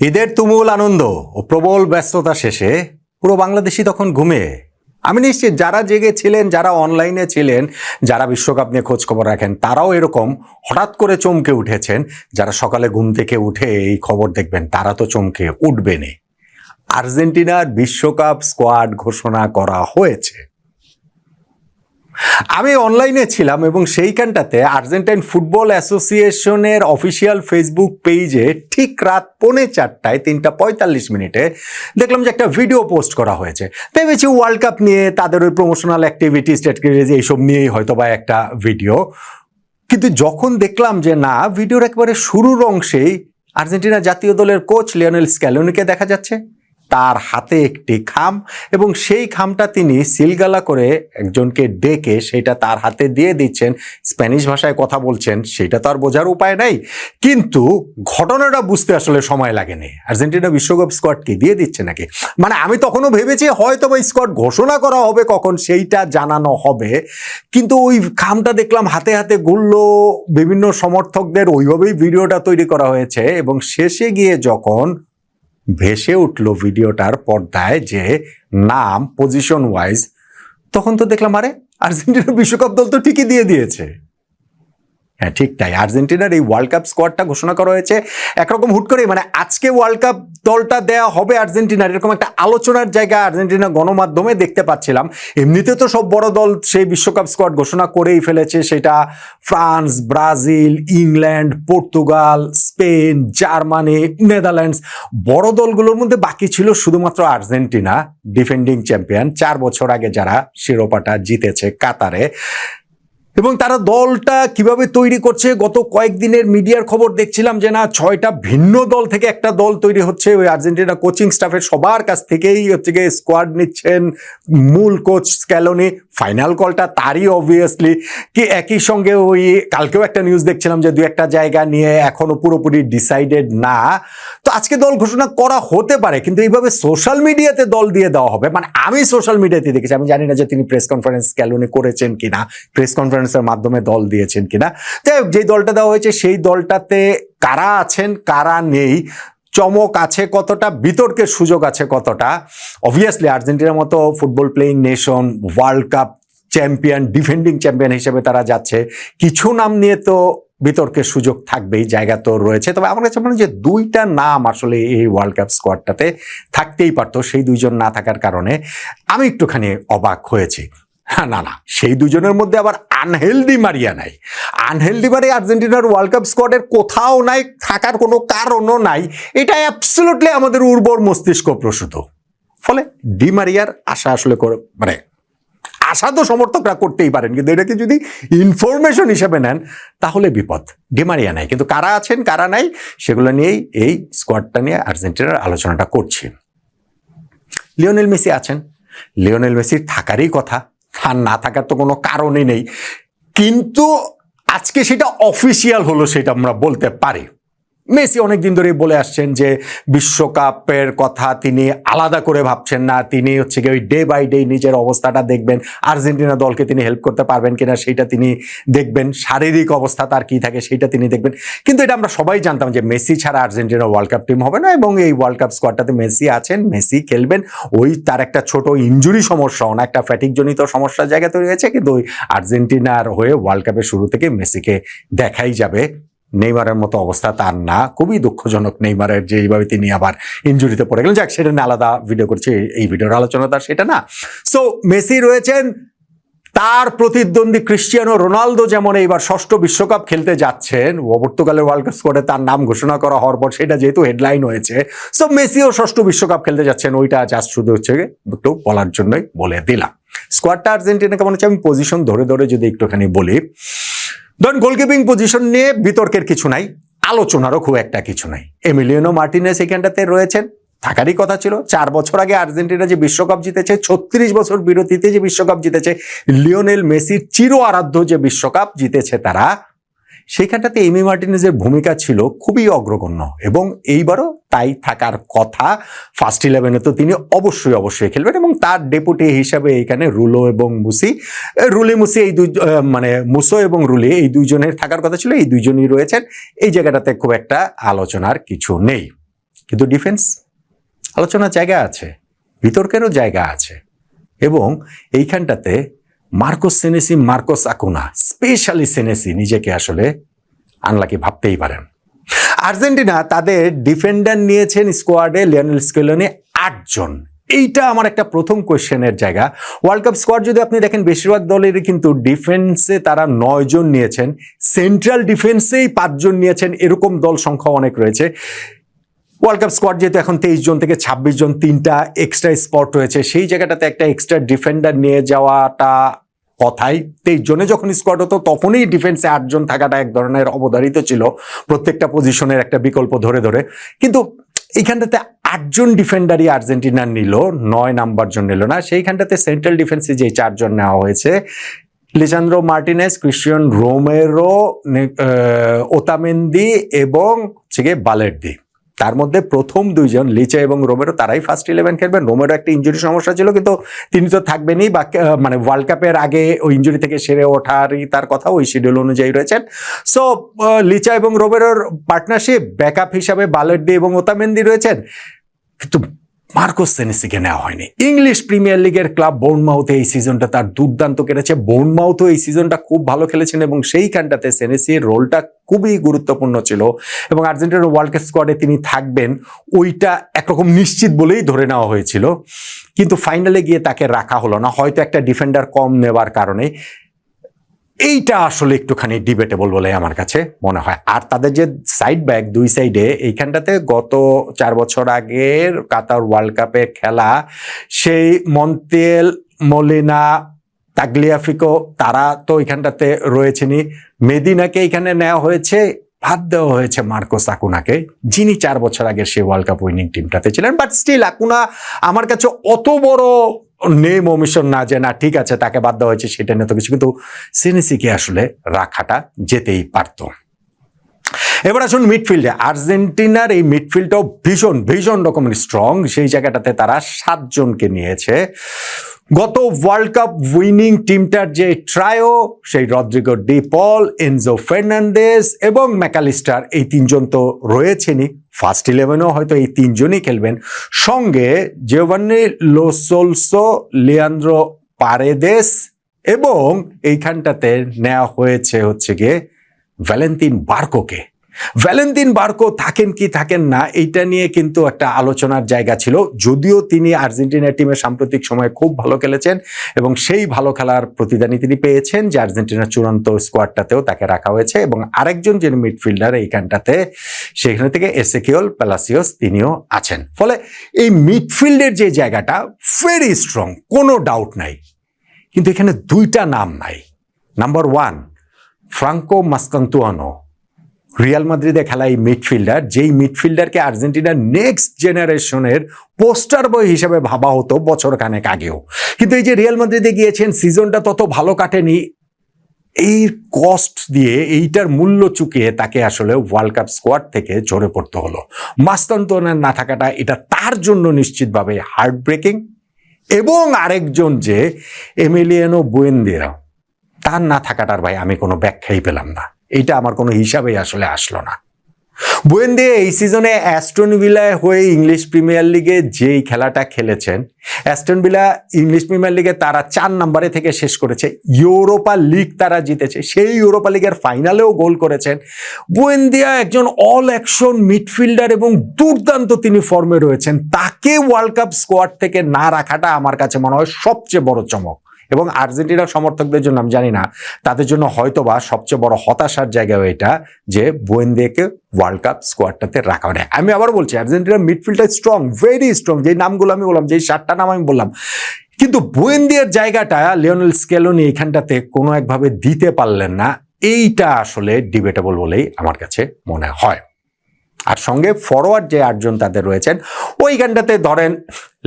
ঈদের তুমুল আনন্দ ও প্রবল ব্যস্ততা শেষে পুরো বাংলাদেশই তখন ঘুমিয়ে। আমি নিশ্চিত যারা জেগেছিলেন, যারা অনলাইনে ছিলেন, যারা বিশ্বকাপ নিয়ে খোঁজ খবর রাখেন, তারাও এরকম হঠাৎ করে চমকে উঠেছেন। যারা সকালে ঘুম থেকে উঠে এই খবর দেখবেন, তারা তো চমকে উঠবেনই। আর্জেন্টিনার বিশ্বকাপ স্কোয়াড ঘোষণা করা হয়েছে। আমি অনলাইনে ছিলাম এবং সেইখানটাতে আর্জেন্টাইন ফুটবল অ্যাসোসিয়েশনের অফিসিয়াল ফেসবুক পেজে ঠিক রাত 4:45 3:45 দেখলাম যে একটা ভিডিও পোস্ট করা হয়েছে। ভেবেছি ওয়ার্ল্ড কাপ নিয়ে, তাদের ওই প্রমোশনাল অ্যাক্টিভিটিস এইসব নিয়েই হয়তো বা একটা ভিডিও। কিন্তু যখন দেখলাম যে না, ভিডিওর একেবারে শুরুর অংশেই আর্জেন্টিনা জাতীয় দলের কোচ লিওনেল স্ক্যালোনিকে দেখা যাচ্ছে, তার হাতে একটি খাম, এবং সেই খামটা তিনি সিলগালা করে একজনকে ডেকে সেটা তার হাতে দিয়ে দিচ্ছেন। স্প্যানিশ ভাষায় কথা বলছেন, সেটা তো আর বোঝার উপায় নাই, কিন্তু ঘটনাটা বুঝতে আসলে সময় লাগেনি। আর্জেন্টিনা বিশ্বকাপ স্কোয়াড কি দিয়ে দিচ্ছে নাকি? মানে আমি তখনও ভেবেছি হয়তো বা স্কোয়াড ঘোষণা করা হবে, কখন সেইটা জানানো হবে, কিন্তু ওই খামটা দেখলাম হাতে হাতে ঘুরলো। বিভিন্ন সমর্থকদের ওইভাবেই ভিডিওটা তৈরি করা হয়েছে এবং শেষে গিয়ে যখন ভেসে উঠল ভিডিওটার পর্দায় যে নাম পজিশন ওয়াইজ, তখন তো দেখলাম আরে আর্জেন্টিনার বিশ্বকাপ দল তো ঠিকই দিয়ে দিয়েছে। হ্যাঁ, ঠিক তাই, আর্জেন্টিনার এই ওয়ার্ল্ড কাপ স্কোয়াডটা ঘোষণা করা হয়েছে একরকম হুট করে। মানে আজকে ওয়ার্ল্ড কাপ দলটা দেয়া হবে আর্জেন্টিনার, এরকম একটা আলোচনার জায়গা আর্জেন্টিনা গণমাধ্যমে দেখতে পাচ্ছিলাম। এমনিতে তো সব বড় দল সেই বিশ্বকাপ স্কোয়াড ঘোষণা করেই ফেলেছে, সেটা France, Brazil, England, Portugal, Spain, Germany, Netherlands. বড় দলগুলোর মধ্যে বাকি ছিল শুধুমাত্র আর্জেন্টিনা, ডিফেন্ডিং চ্যাম্পিয়ন, 4 বছর আগে যারা শিরোপাটা জিতেছে কাতারে। এবং তারা দলটা কিভাবে তৈরি করছে, গত কয়েকদিনের মিডিয়ার খবর দেখছিলাম যে না, 6টা ভিন্ন দল থেকে একটা দল তৈরি হচ্ছে। ওই আর্জেন্টিনা কোচিং স্টাফের সবার কাছ থেকেই হচ্ছে গিয়ে স্কোয়াড নিচ্ছেন মূল কোচ স্ক্যালোনি। ফাইনাল কলটা তারই অবভিয়াসলি। কি একই সঙ্গে ওই কালকেও একটা নিউজ দেখছিলাম যে 2-1টা জায়গা নিয়ে এখনো পুরোপুরি ডিসাইডেড না। তো আজকে দল ঘোষণা করা হতে পারে, কিন্তু এইভাবে সোশ্যাল মিডিয়াতে দল দিয়ে দেওয়া হবে, মানে আমি সোশ্যাল মিডিয়াতে দেখেছি। আমি জানি না যে তিনি প্রেস কনফারেন্স স্ক্যালোনি করেছেন কিনা, প্রেস কনফারেন্সের মাধ্যমে দল দিয়েছেন কিনা। যাই হোক, যেই দলটা দেওয়া হয়েছে সেই দলটাতে কারা আছেন কারা নেই, চমক আছে কতটা, বিতর্কের সুযোগ আছে কতটা। অবভিয়াসলি আর্জেন্টিনার মতো football playing nation, world cup champion, defending champion হিসেবে তারা যাচ্ছে, কিছু নাম নিয়ে তো বিতর্কের সুযোগ থাকবেই, জায়গা তো রয়েছে। তবে আমার কাছে মনে হয় যে 2টা নাম আসলে এই ওয়ার্ল্ড কাপ স্কোয়াডটাতে থাকতেই পারতো। সেই 2জন না থাকার কারণে আমি একটুখানি অবাক হয়েছি। না না, সেই 2জনের মধ্যে আবার আনহেল ডি মারিয়া নাই। আনহেল ডি মারিয়া আর্জেন্টিনার ওয়ার্ল্ড কাপ স্কোয়াডের কোথাও নাই, থাকার কোনো কারণও নাই। এটা অ্যাবসলিউটলি আমাদের উর্বর মস্তিষ্ক প্রসূত। ফলে ডি মারিয়ার আশা আসলে মানে আশা তো সমর্থকরা করতেই পারেন, কিন্তু এটাকে যদি ইনফরমেশন হিসেবে নেন তাহলে বিপদ। ডি মারিয়া নাই, কিন্তু কারা আছেন কারা নাই সেগুলো নিয়েই এই স্কোয়াডটা নিয়ে আর্জেন্টিনার আলোচনাটা করছি। লিওনেল মেসি আছেন, লিওনেল মেসির থাকারই কথা, আর না থাকার তো কোনো কারণই নেই। কিন্তু আজকে সেটা অফিসিয়াল হলো, সেটা আমরা বলতে পারি। মেসি অনেকদিন ধরেই বলে আসছেন যে বিশ্বকাপের কথা তিনি আলাদা করে ভাবছেন না, তিনি হচ্ছে গিয়ে ওই ডে বাই ডে নিজের অবস্থাটা দেখবেন, আর্জেন্টিনা দলকে তিনি হেল্প করতে পারবেন কিনা সেইটা তিনি দেখবেন, শারীরিক অবস্থা তার কি থাকে সেইটা তিনি দেখবেন। কিন্তু এটা আমরা সবাই জানতাম যে মেসি ছাড়া আর্জেন্টিনা ওয়ার্ল্ড কাপ টিম হবে না, এবং এই ওয়ার্ল্ড কাপ স্কোয়াডটাতে মেসি আছেন, মেসি খেলবেন। ওই তার একটা ছোট ইনজুরি সমস্যাও না, একটা ফ্যাটিক জনিত সমস্যার জায়গা তৈরি হয়েছে, কিন্তু ওই আর্জেন্টিনার হয়ে ওয়ার্ল্ড কাপের শুরু থেকে মেসিকে দেখাই যাবে। নেইমারের মতো অবস্থা তার না, খুবই দুঃখজনক নেইমারের যে এইভাবে তিনি আবার ইনজুরিতে পড়ে গেলেন। যাক, সেটা নিয়ে আলাদা ভিডিও করছি, এই ভিডিওর আলোচনা তার সেটা না। সো মেসি রয়েছেন, তার প্রতিদ্বন্দ্বী ক্রিস্টিয়ানো রোনালদো যেমন এইবার 6ষ্ঠ বিশ্বকাপ খেলতে যাচ্ছেন, পর্তুগালের ওয়ার্ল্ড কাপ স্কোয়াডে তার নাম ঘোষণা করা হওয়ার পর সেটা যেহেতু হেডলাইন হয়েছে, সো মেসিও 6ষ্ঠ বিশ্বকাপ খেলতে যাচ্ছেন। ওইটা জাস্ট শুধু হচ্ছে একটু বলার জন্যই বলে দিলাম। স্কোয়াডটা আর্জেন্টিনা কেমন হচ্ছে আমি পজিশন ধরে ধরে যদি একটুখানি বলি, ধরুন গোলকিপিং পজিশন নিয়ে বিতর্কের কিছু নাই, আলোচনারও খুব একটা কিছু নাই। এমিলিয়ানো মার্টিনেজ এখানটাতে রয়েছেন, থাকারই কথা ছিল। 4 বছর আগে আর্জেন্টিনা যে বিশ্বকাপ জিতেছে, 36 বছর বিরতিতে যে বিশ্বকাপ জিতেছে, লিওনেল মেসির চির আরাধ্য যে বিশ্বকাপ জিতেছে তারা, সেইখানটাতে এমি মার্টিনেজের ভূমিকা ছিল খুবই অগ্রগণ্য, এবং এইবারও তাই থাকার কথা। ফার্স্ট 11-এ তো তিনি অবশ্যই খেলবেন, এবং তার ডেপুটি হিসাবে এইখানে রুলো এবং মুসি, এই দুই মানে মুসো এবং রুলি, এই 2জনের থাকার কথা ছিল। এই 2জনই রয়েছেন। এই জায়গাটাতে খুব একটা আলোচনার কিছু নেই। কিন্তু ডিফেন্স আলোচনার জায়গা আছে, বিতর্কেরও জায়গা আছে, এবং এইখানটাতে মার্কোস আকুনা, স্পেশালি সেনেসি নিজেকে আসলে আনলাকি ভাবতেই পারেন। আর্জেন্টিনা তাদের ডিফেন্ডার নিয়েছেন স্কোয়াডে লিওনেল স্কেলোনি 8 জন। এইটা আমার একটা প্রথম কোয়েশ্চেনের জায়গা। ওয়ার্ল্ড কাপ স্কোয়াড যদি আপনি দেখেন, বেশিরভাগ দলেরই কিন্তু ডিফেন্সে তারা 9 জন নিয়েছেন, সেন্ট্রাল ডিফেন্সেই 5 জন নিয়েছেন, এরকম দল সংখ্যা অনেক রয়েছে। ওয়ার্ল্ড কাপ স্কোয়াড যেহেতু এখন 23 জন থেকে 26 জন, 3টা এক্সট্রা স্পট রয়েছে, সেই জায়গাটাতে একটা এক্সট্রা ডিফেন্ডার নিয়ে যাওয়াটা কথাই। 23 জনে যখন স্কোয়াড হতো তখনই ডিফেন্সে 8 জন থাকাটা এক ধরনের অবধারিত ছিল, প্রত্যেকটা পজিশনের একটা বিকল্প ধরে ধরে। কিন্তু এইখানটাতে 8 জন ডিফেন্ডারই আর্জেন্টিনা নিল, 9 নাম্বার জন নিল না। সেইখানটাতে সেন্ট্রাল ডিফেন্সে যে 4 জন নেওয়া হয়েছে, Lisandro Martinez, Cristian Romero, Otamendi এবং বালের্দি। তার মধ্যে প্রথম 2 জন লিচা এবং রোমেরো তারাই ফার্স্ট 11 খেলবেন। রোমেরো একটা ইনজুরি সমস্যা ছিল, কিন্তু তিনি তো থাকবেনই, বা মানে ওয়ার্ল্ড কাপের আগে ওই ইনজুরি থেকে সেরে ওঠারই তার কথা, ওই শিডিউল অনুযায়ী রয়েছেন। সো লিচা এবং রোমেরোর পার্টনারশিপ, ব্যাকআপ হিসাবে বালের্দি এবং ওতামেন্দি রয়েছেন। কিন্তু মার্কোস সেনেসিকে নেওয়া হয়নি। ইংলিশ প্রিমিয়ার লিগের ক্লাব বোর্নমাউথে এই সিজনটা তার দুর্দান্ত কেটেছে, বোর্নমাউথও এই সিজনটা খুব ভালো খেলেছেন, এবং সেইখানটাতে সেনেসির রোলটা খুবই গুরুত্বপূর্ণ ছিল, এবং আর্জেন্টিনার ওয়ার্ল্ড কাপ স্কোয়াডে তিনি থাকবেন ওইটা একরকম নিশ্চিত বলেই ধরে নেওয়া হয়েছিল। কিন্তু ফাইনালে গিয়ে তাকে রাখা হলো না, হয়তো একটা ডিফেন্ডার কম নেওয়ার কারণে। এইটা আসলে একটুখানি ডিবেটেবল বলে আমার কাছে মনে হয়। আর তাদের যে সাইড ব্যাক 2 সাইডে, এইখানটাতে গত 4 বছর আগের কাতার ওয়ার্ল্ড কাপে খেলা সেই মন্তেল, মলিনা, তাগলিয়াফিকো, তারা তো এখানটাতে রয়েছেনই। মেদিনাকে এখানে নেওয়া হয়েছে, বাদ দেওয়া হয়েছে মার্কোস আকুনাকে, যিনি 4 বছর আগের সেই ওয়ার্ল্ড কাপ উইনিং টিমটাতে ছিলেন। বাট স্টিল আকুনা আমার কাছে অত বড় নেম ওমিশন না যে না ঠিক আছে তাকে বাদ দেওয়া হয়েছে সেটা নিয়ে তো কিছু, কিন্তু সেনেসিকে আসলে রাখাটা যেতেই পারত। এবার আসুন মিডফিল্ডে। আর্জেন্টিনার এই মিডফিল্ডটাও ভীষণ ভীষণ রকমের স্ট্রং। সেই জায়গাটাতে তারা 7 জনকে নিয়েছে। গত ওয়ার্ল্ড কাপ উইনিং টিমটার যে ট্রায়ো, সেই রদ্রিগো ডি পল, এনজো ফার্নান্দেজ এবং ম্যাকালিস্টার, এই 3 জন তো রয়েছেনই। ফার্স্ট 11এও হয়তো এই 3 জনই খেলবেন। সঙ্গে Giovanni Lo Celso, Leandro Paredes, এবং এইখানটাতে নেওয়া হয়েছে গিয়ে ভ্যালেন্তিন বার্কোকে। ভ্যালেন্তিন বার্কো থাকেন কি থাকেন না এইটা নিয়ে কিন্তু একটা আলোচনার জায়গা ছিল, যদিও তিনি আর্জেন্টিনা টিমের সাম্প্রতিক সময়ে খুব ভালো খেলেছেন, এবং সেই ভালো খেলার প্রতিদানই তিনি পেয়েছেন যে আর্জেন্টিনার চূড়ান্ত স্কোয়াডটাতেও তাকে রাখা হয়েছে। এবং আরেকজন যে মিডফিল্ডার এইখানটাতে, সেখানে থেকে এসেকিওল প্যালাসিওস, তিনিও আছেন। ফলে এই মিডফিল্ডের যে জায়গাটা ভেরি স্ট্রং, কোনো ডাউট নাই। কিন্তু এখানে 2টা নাম নাই। নাম্বার 1 ফ্রাঙ্কো মাস্তান্তুয়ানো, রিয়াল মাদ্রিদে খেলা এই মিডফিল্ডার, যেই মিডফিল্ডারকে আর্জেন্টিনার নেক্সট জেনারেশনের পোস্টার বয় হিসেবে ভাবা হতো বছর খানেক আগেও। কিন্তু এই যে রিয়াল মাদ্রিদে গিয়েছেন, সিজনটা তত ভালো কাটেনি, এই কস্ট দিয়ে, এইটার মূল্য চুকিয়ে তাকে আসলে ওয়ার্ল্ড কাপ স্কোয়াড থেকে ঝরে পড়তে হলো। মাস্তান্তুয়ানোর না থাকাটা এটা তার জন্য নিশ্চিতভাবে হার্ট ব্রেকিং। এবং আরেকজন যে এমিলিয়ানো বুয়েন্দিয়া, তার না থাকাটার ভাই আমি কোনো ব্যাখ্যাই পেলাম না, এইটা আমার কোনো হিসাবেই আসলে আসলো না। বুয়েন্দিয়া এই সিজনে অ্যাস্টন ভিলায় হয়ে ইংলিশ প্রিমিয়ার লিগে যেই খেলাটা খেলেছেন, অ্যাস্টন ভিলা ইংলিশ প্রিমিয়ার লিগে তারা 4 নম্বরে থেকে শেষ করেছে, ইউরোপা লিগ তারা জিতেছে, সেই ইউরোপা লিগের ফাইনালেও গোল করেছেন। বুয়েন্দিয়া একজন অল অ্যাকশন মিডফিল্ডার এবং দুর্দান্ত তিনি ফর্মে রয়েছেন, তাকে ওয়ার্ল্ড কাপ স্কোয়াড থেকে না রাখাটা আমার কাছে মনে হয় সবচেয়ে বড় চমক। এবং আর্জেন্টিনার সমর্থকদের জন্য আমি জানি না, তাদের জন্য হয়তোবা সবচেয়ে বড় হতাশার জায়গাও এটা যে বুয়েন্দিয়াকে ওয়ার্ল্ড কাপ স্কোয়াডটাতে রাখা হয়। আমি আবার বলছি, আর্জেন্টিনার মিডফিল্ডটা স্ট্রং, ভেরি স্ট্রং, যেই নামগুলো আমি বললাম, যেই 7টা নাম আমি বললাম, কিন্তু বুয়েন্দিয়ার জায়গাটা লিওনেল স্কেলোনি এখানটাতে কোনো একভাবে দিতে পারলেন না। এইটা আসলে ডিবেটেবল বলেই আমার কাছে মনে হয়। আর সঙ্গে ফরওয়ার্ড যে 8 জন তাদের রয়েছেন, ওইখানটাতে ধরেন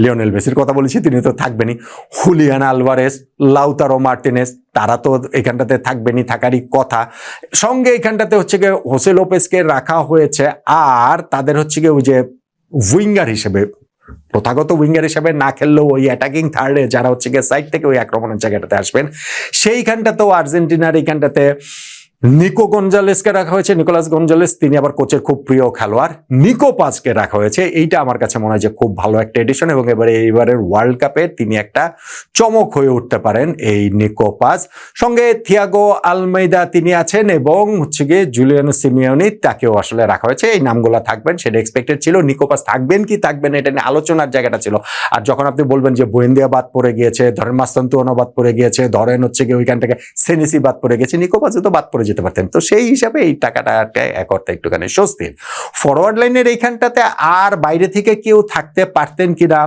লিওনেল মেসির কথা বলেছি, তিনি তো থাকবেনই। হুলিয়ান আলভারেস, লাউতারো মার্টিনেস, তারা তো এখানটাতে থাকবেনই, থাকারই কথা। সঙ্গে এখানটাতে গিয়ে হোসে লোপেসকে রাখা হয়েছে। আর তাদের গিয়ে ওই যে উইঙ্গার হিসেবে, প্রথাগত উইঙ্গার হিসেবে না খেললেও ওই অ্যাটাকিং থার্ডে যারা গিয়ে সাইড থেকে ওই আক্রমণের জায়গাটাতে আসবেন, সেইখানটাতেও আর্জেন্টিনার এইখানটাতে নিকো গঞ্জালেসকে রাখা হয়েছে, নিকোলাস গঞ্জালেস, তিনি আবার কোচের খুব প্রিয় খেলোয়াড়। নিকো পাজকে রাখা হয়েছে, এইটা আমার কাছে মনে হয় যে খুব ভালো একটা এডিশন এবং এইবারের ওয়ার্ল্ড কাপে তিনি একটা চমক হয়ে উঠতে পারেন এই নিকো পাজ। সঙ্গে থিয়াগো আলমেইদা তিনি আছেন এবং হচ্ছে গিয়ে জুলিয়ানো সিমিওনি, তাকেও আসলে রাখা হয়েছে। এই নামগুলো থাকবেন সেটা এক্সপেক্টেড ছিল। নিকো পাজ থাকবেন কি থাকবেন এটা নিয়ে আলোচনার জায়গাটা ছিল। আর যখন আপনি বলবেন যে বুয়েন্দিয়া বাদ পড়ে গিয়েছে, ধরেন মাস্তান্তুয়ানো বাদ পড়ে গিয়েছে, ধরেন হচ্ছে গিয়ে ওইখান থেকে সেনেসি বাদ পড়ে গেছে, নিকো পাজও তো বাদ পড়ে যেতে পারতেন। তো সেই হিসাবে এই টাকাটা এক অর্থে একটুখানি স্বস্তির। ফরওয়ার্ড লাইনের এইখানটাতে আর বাইরে থেকে কেউ থাকতে পারতেন কিনা,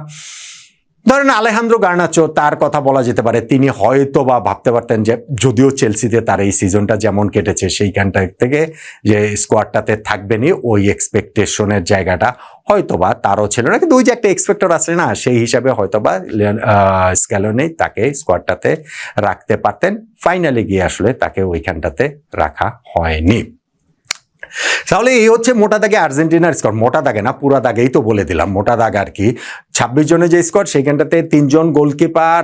ধরেন আলেহান্দ্রো গার্নাচো, তার কথা বলা যেতে পারে। তিনি হয়তো বা ভাবতে পারতেন যে যদিও চেলসিতে তার এই সিজনটা যেমন কেটেছে সেইখানটা থেকে যে স্কোয়াডটাতে থাকবেনই, ওই এক্সপেকটেশনের জায়গাটা হয়তোবা তারও ছিল না, কিন্তু ওই যে একটা এক্সপেক্টর আছে না, সেই হিসাবে হয়তোবা স্ক্যালোনি তাকে স্কোয়াডটাতে রাখতে পারতেন। ফাইনালে গিয়ে আসলে তাকে ওইখানটাতে রাখা হয়নি। তাহলে এই হচ্ছে মোটা দাগে আর্জেন্টিনার স্কোয়াড। মোটা দাগে না, পুরা দাগেই তো বলে দিলাম, মোটা দাগ আর কি। 26 জনের যে স্কোয়াড সেইখানটাতে 3 জন গোলকিপার,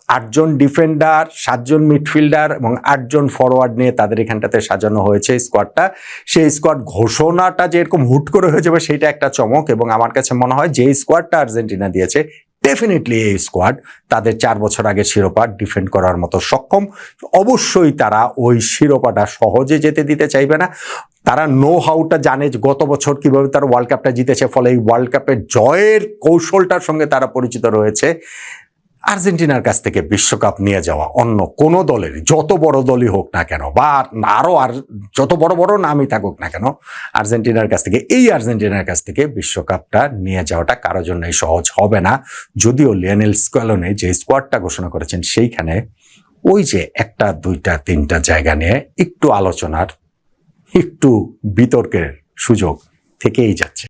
8 জন ডিফেন্ডার, 7 জন মিডফিল্ডার এবং 8 জন ফরওয়ার্ড নিয়ে তাদের এখানটাতে সাজানো হয়েছে স্কোয়াডটা। সেই স্কোয়াড ঘোষণাটা যে এরকম হুট করে হয়ে যাবে সেটা একটা চমক, এবং আমার কাছে মনে হয় যে স্কোয়াডটা আর্জেন্টিনা দিয়েছে ডেফিনেটলি এই স্কোয়াড তাদের 4 বছর আগে শিরোপা ডিফেন্ড করার মতো সক্ষম। অবশ্যই তারা ওই শিরোপাটা সহজে যেতে দিতে চাইবে না। তারা নো হাউটা জানে গত বছর কিভাবে তারা ওয়ার্ল্ড কাপটা জিতেছে, ফলে এই ওয়ার্ল্ড কাপের জয়ের কৌশলটার সঙ্গে তারা পরিচিত রয়েছে। আর্জেন্টিনার কাছ থেকে বিশ্বকাপ নিয়ে যাওয়া অন্য কোনো দলের, যত বড় দলই হোক না কেন বা আরো আর যত বড় বড় নামই থাকুক না কেন, আর্জেন্টিনার কাছ থেকে, এই আর্জেন্টিনার কাছ থেকে বিশ্বকাপটা নিয়ে যাওয়াটা কারোর জন্যই সহজ হবে না। যদিও লিওনেল স্ক্যালোনি যে স্কোয়াডটা ঘোষণা করেছেন সেইখানে ওই যে 1টা 2টা 3টা জায়গা নিয়ে একটু আলোচনার, একটু বিতর্কের সুযোগ থেকেই যাচ্ছে।